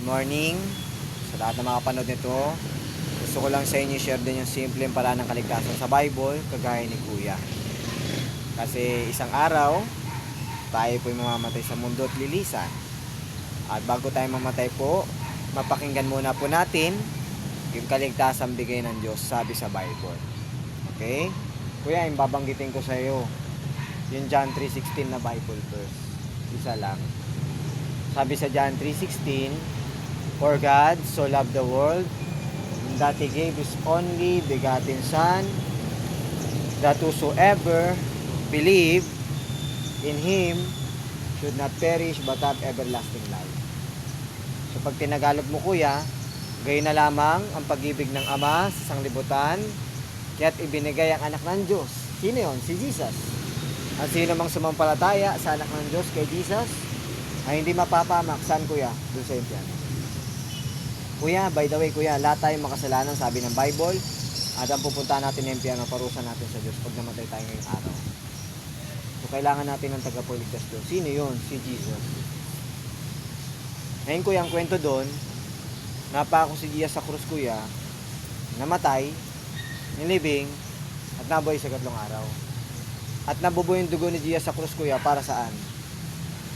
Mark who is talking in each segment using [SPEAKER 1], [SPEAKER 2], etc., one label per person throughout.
[SPEAKER 1] Morning sa lahat ng mga kapanood nito. Gusto ko lang sa inyo share din yung simpleng paraan ng kaligtasan sa Bible, kagaya ni Kuya. Kasi isang araw, tayo po'y mamamatay sa mundo at lilisan. At bago tayo mamatay po, mapakinggan muna po natin yung kaligtasan bigay ng Diyos, sabi sa Bible. Okay? Kuya, yung babanggitin ko sa iyo, yung John 3:16 na Bible verse. Isa lang. Sabi sa John 3:16, "For God so loved the world, that He gave His only begotten Son, that whosoever believe in Him should not perish but have everlasting life." So pag tinagalog mo, kuya, gayon na lamang ang pag-ibig ng Ama sa sanglibutan, kaya't ibinigay ang anak ng Diyos. Sino yun? Si Jesus. At sino mang sumampalataya sa anak ng Diyos, kay Jesus, ay hindi mapapahamak. Saan, kuya? Doon sa impyerno. Kuya, by the way, kuya, lahat tayong makasalanan, sabi ng Bible, at ang pupunta natin ng impyerno, parusa natin sa Diyos pag namatay tayo ngayong araw. So kailangan natin ng tagapagligtas doon. Sino yun? Si Jesus. Ngayon, kuya, ang kwento doon, napako si Jesus sa krus, kuya, namatay, nilibing, at nabuhay sa 3 araw. At nabubuhay yung dugo ni Jesus sa krus, kuya, para saan?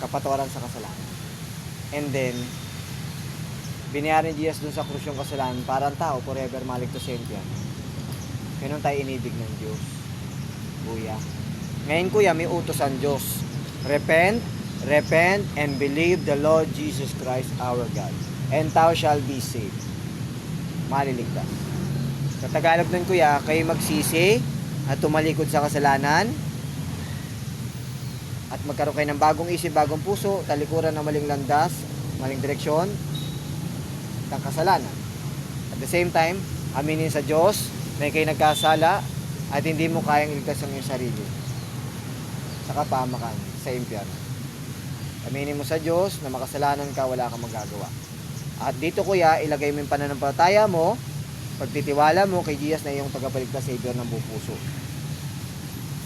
[SPEAKER 1] Kapatawaran sa kasalanan. And then, binayaran ni Jesus dun sa krus yung kasalanan para ang tao forever maligtas sa impyerno. Ganun tayo inibig ng Diyos, kuya. Ngayon, kuya, may utos ang Diyos. Repent, and believe the Lord Jesus Christ our God, and thou shall be saved. Maliligtas. Sa Tagalog nun, kuya, kayo magsisi at tumalikod sa kasalanan at magkaroon kayo ng bagong isip, bagong puso, talikuran ng maling landas, maling direksyon ng kasalanan. At the same time, aminin sa Diyos na kayo nagkasala at hindi mo kayang iligtas ang iyong sarili sa kapahamakan sa impyerno. Aminin mo sa Diyos na makasalanan ka, wala kang magagawa. At dito, kuya, ilagay mo yung pananampalataya mo, pagtitiwala mo kay Jesus na iyong tagapagligtas, Savior ng buong puso.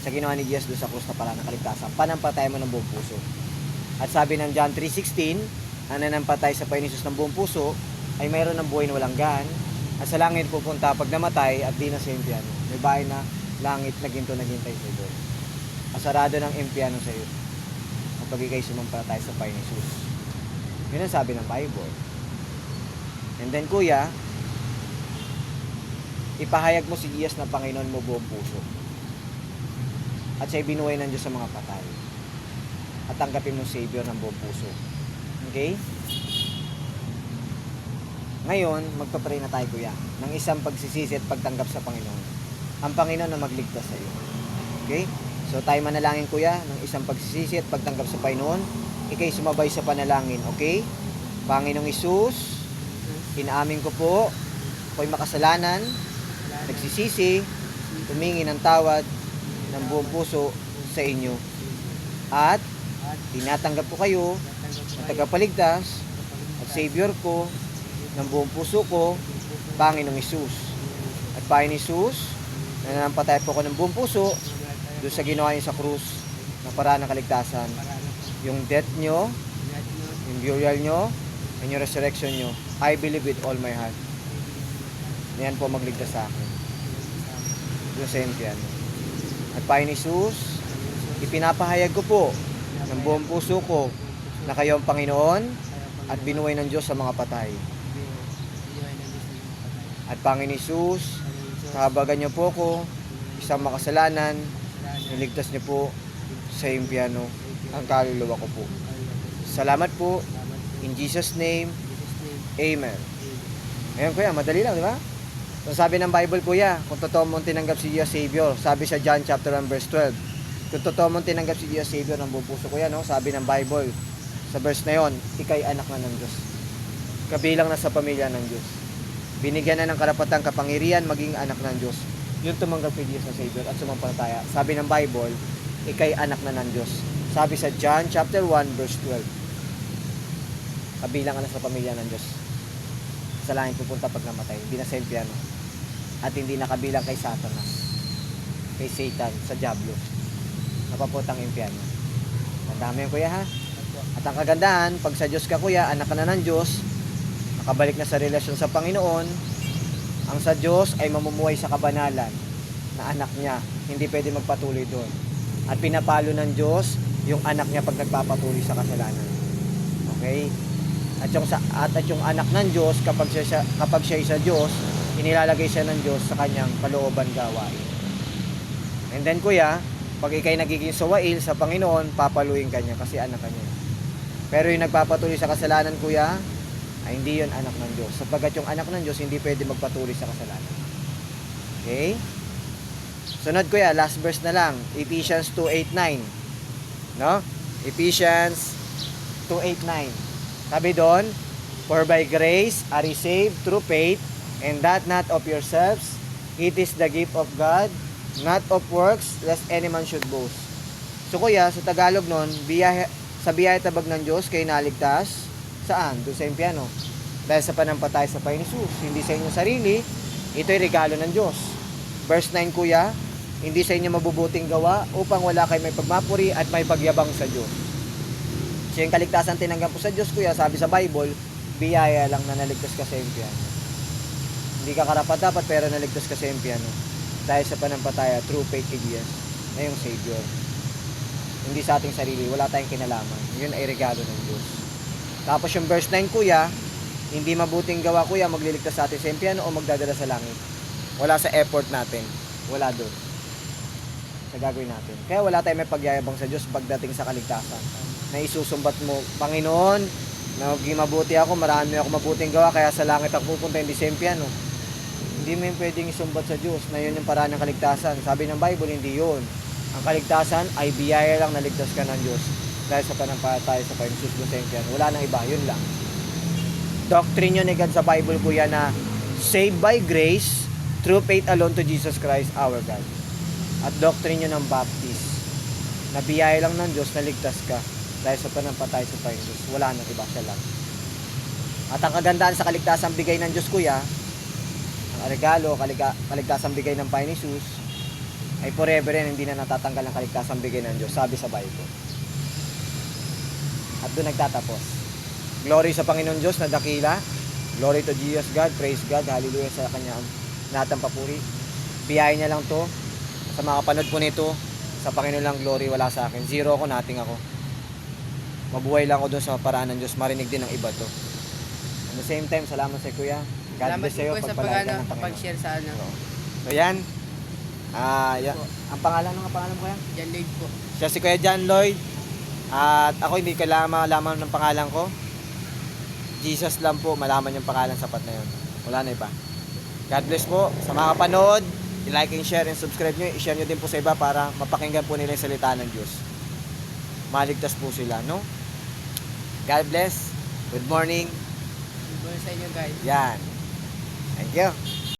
[SPEAKER 1] Sa ginawa ni Jesus doon sa krus na paraan ng kaligtasan, panampalataya mo ng buong puso. At sabi ng John 3:16, ang nanampatay sa Panginoon ng buong puso ay mayroon ng buhay na walang gan, at sa langit pupunta pag namatay at di na sa impyerno. May bahay na langit na ginto naghintay sa iyo. Asarado ng impyerno sa iyo kapag ikay sumampalataya sa Panginoon. Yun ang sabi ng Bible. And then, kuya, ipahayag mo si Jesus na Panginoon mo buong puso. At siya'y binuhay ng Diyos sa mga patay. At tanggapin mo Savior ng buong puso. Okay? Ngayon, magpapray na tayo, kuya, ng isang pagsisisi at pagtanggap sa Panginoon. Ang Panginoon na magligtas sa iyo. Okay? So tayo manalangin, kuya, ng isang pagsisisi at pagtanggap sa Panginoon. Ikay sumabay sa panalangin. Okay? Panginoong Hesus, inaamin ko po, ako'y makasalanan, nagsisisi, tumingi ng tawad ng buong puso sa inyo. At tinatanggap ko kayo na tagapagligtas at Savior ko ng buong puso ko, Panginoong Hesus. At Panginoong Hesus, nananampatay po ko ng buong puso doon sa ginawa niyo sa krus na paraan ng kaligtasan. Yung death nyo, yung burial nyo, and yung resurrection nyo, I believe with all my heart. Yan po magligtas sa akin doon sa impyerno. At Panginoon Hesus, ipinapahayag ko po ng buong puso ko na kayo ang Panginoon at binuhay ng Diyos sa mga patay. At Panginoon Hesus, kahabagan niyo po ko, isang makasalanan, niligtas niyo po sa impyerno ang kaluluwa ko po. Salamat po. In Jesus' name, Amen. Ngayon, kuya, madali lang, di ba? So sabi ng Bible, kuya, kung totoo mong tinanggap si Jesus Savior, sabi sa John chapter 1 verse 12, kung totoo mong tinanggap si Jesus Savior ng buong puso, kuya, no? Sabi ng Bible, sa verse na yon, ikay anak na ng Diyos. Kabilang na sa pamilya ng Diyos. Binigyan na ng karapatang kapangyarihan maging anak ng Diyos. Yung tumanggap kay Jesus na Savior at sumampalataya. Sabi ng Bible, ikay anak na ng Diyos. Sabi sa John chapter 1 verse 12, kabilang na sa pamilya ng Diyos. Sa langit pupunta pag namatay, hindi na sa impyerno. At hindi nakabilang kay Satanas, kay Satan, sa Diablo, napapuntang impyerno. Tandaan mo yun, kuya, ha? At ang kagandahan, pag sa Diyos ka, kuya, anak ka na ng Diyos, nakabalik na sa relasyon sa Panginoon, ang sa Diyos ay mamumuhay sa kabanalan na anak niya. Hindi pwede magpatuloy doon. At pinapalo ng Diyos yung anak niya pag nagpapatuloy sa kasalanan. Okay? At yung anak ng Diyos, kapag siya ay sa Diyos, inilalagay siya ng Diyos sa kanyang kalooban gawain. And then kuya, pag ikay nagiging suwail sa Panginoon, papaluin ka niya kasi anak ka niya. Pero yung nagpapatuloy sa kasalanan kuya, ay hindi yun anak ng Diyos. Sapagkat yung anak ng Diyos, hindi pwede magpatuloy sa kasalanan. Okay? Sunod kuya, last verse na lang. Ephesians 2:8-9. No? Ephesians 2:8-9. Sabi doon, for by grace are ye saved through faith, and that not of yourselves, it is the gift of God, not of works, lest any man should boast. So kuya, sa Tagalog nun, sa biyaya tabag ng Diyos, kayo naligtas. Saan? Doon sa impyerno. Dahil sa panampatay sa Panginoon Jesus. Hindi sa inyong sarili, ito'y regalo ng Diyos. Verse 9 kuya, hindi sa inyo mabubuting gawa upang wala kayo may pagmapuri at may pagyabang sa Diyos. So yung kaligtasan tinanggap po sa Diyos kuya, sabi sa Bible, biyaya lang na naligtas ka sa impyerno. Hindi ka karapat-dapat pero naligtas ka sa impyerno. Dahil sa panampataya, true faith in Jesus na yung Savior. Hindi sa ating sarili, wala tayong kinalaman. Yun ay regalo ng Diyos. Tapos yung verse 9 kuya, hindi mabuting gawa kuya magliligtas sa atin sa impyerno o magdadala sa langit. Wala sa effort natin. Wala doon. Sa gagawin natin. Kaya wala tayong may pagyayabang sa Diyos pagdating sa kaligtasan. Na isusumbat mo, Panginoon, naging mabuti ako, marami ako mabuting gawa, kaya sa langit ako pupunta, hindi sa impyerno. Hindi mo yung pwedeng isumbat sa Diyos na yun yung paraan ng kaligtasan. Sabi ng Bible, hindi yun. Ang kaligtasan ay biyaya lang, naligtas ka ng Diyos. Dahil sa panampalataya sa Panginoon Jesus doon sa impyerno. Wala nang iba, yun lang. Doctrine yun ni God sa Bible kuya na saved by grace through faith alone to Jesus Christ our God. At doctrine yun ng Baptist na biyaya lang ng Diyos, naligtas ka dahil sa panampalataya sa Panginoon Jesus. Wala nang iba, siya lang. At ang kagandaan sa kaligtasan bigay ng Diyos kuya, ang regalo, kaligtasan bigay ng Panginoon Jesus, ay forever yan, hindi na natatanggal ang kaligtasan bigay ng Diyos, sabi sa Bible. At doon nagtatapos. Glory sa Panginoon Diyos na dakila. Glory to Jesus God. Praise God. Hallelujah sa Kanya lahat ng papuri. Biyaya niya lang to. Sa mga kapanood po nito, sa Panginoon lang glory, wala sa akin. Zero ako, nothing ako. Mabuhay lang ako doon sa paraan ng Diyos. Marinig din ng iba to. At the same time, salamat sa Kuya. God
[SPEAKER 2] Salamat
[SPEAKER 1] bless sa'yo.
[SPEAKER 2] po sa pag-share sa ano.
[SPEAKER 1] So yan. Ang pangalan ng pangalan mo Kuya?
[SPEAKER 2] John Lloyd po.
[SPEAKER 1] Siya si Kuya John Lloyd. At ako hindi kailangan malaman ng pangalan ko. Jesus lang po, malaman yung pangalan, sapat na yun. Wala na iba. God bless po. Sa mga kapanood, i-like and share and subscribe nyo. I-share nyo din po sa iba para mapakinggan po nila yung salita ng Diyos. Maligtas po sila, no? God bless. Good morning.
[SPEAKER 2] Good morning sa inyo guys.
[SPEAKER 1] Yan. Thank you.